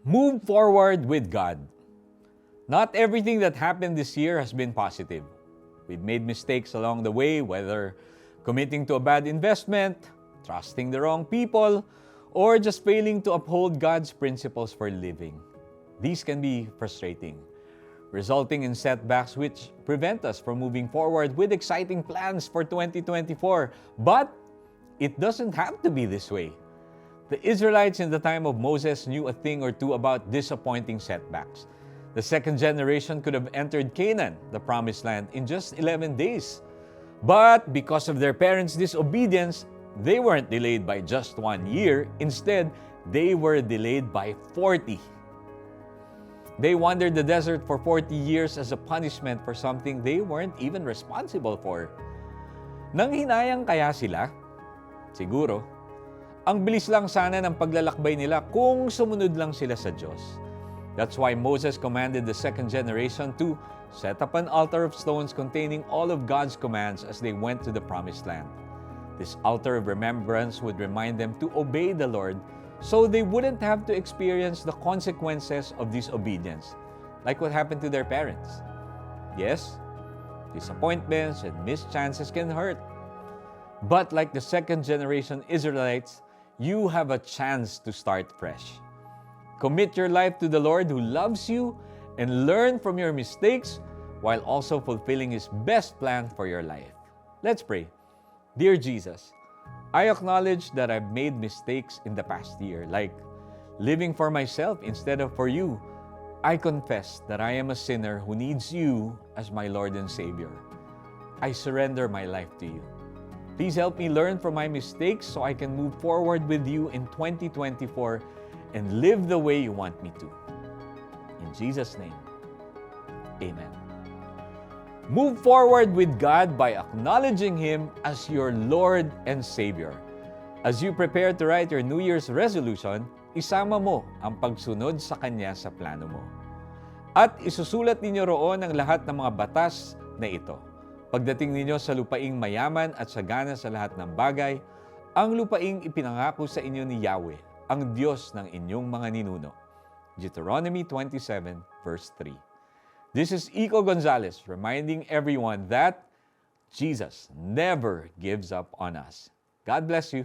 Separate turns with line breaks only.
Move forward with God. Not everything that happened this year has been positive. We've made mistakes along the way, whether committing to a bad investment, trusting the wrong people, or just failing to uphold God's principles for living. These can be frustrating, resulting in setbacks which prevent us from moving forward with exciting plans for 2024. But it doesn't have to be this way. The Israelites in the time of Moses knew a thing or two about disappointing setbacks. The second generation could have entered Canaan, the promised land, in just 11 days. But because of their parents' disobedience, they weren't delayed by just 1 year. Instead, they were delayed by 40. They wandered the desert for 40 years as a punishment for something they weren't even responsible for. Nanghinayang kaya sila? Siguro. Ang bilis lang sana ng paglalakbay nila kung sumunod lang sila sa Diyos. That's why Moses commanded the second generation to set up an altar of stones containing all of God's commands as they went to the promised land. This altar of remembrance would remind them to obey the Lord so they wouldn't have to experience the consequences of disobedience, like what happened to their parents. Yes, disappointments and missed chances can hurt. But like the second generation Israelites, you have a chance to start fresh. Commit your life to the Lord who loves you and learn from your mistakes while also fulfilling His best plan for your life. Let's pray. Dear Jesus, I acknowledge that I've made mistakes in the past year, like living for myself instead of for you. I confess that I am a sinner who needs you as my Lord and Savior. I surrender my life to you. Please help me learn from my mistakes so I can move forward with you in 2024 and live the way you want me to. In Jesus' name, Amen. Move forward with God by acknowledging Him as your Lord and Savior. As you prepare to write your New Year's resolution, isama mo ang pagsunod sa Kanya sa plano mo. At isusulat ninyo roon ang lahat ng mga batas na ito. Pagdating ninyo sa lupaing mayaman at sagana sa lahat ng bagay, ang lupaing ipinangako sa inyo ni Yahweh, ang Diyos ng inyong mga ninuno. Deuteronomy 27 verse 3. This is Iko Gonzalez reminding everyone that Jesus never gives up on us. God bless you.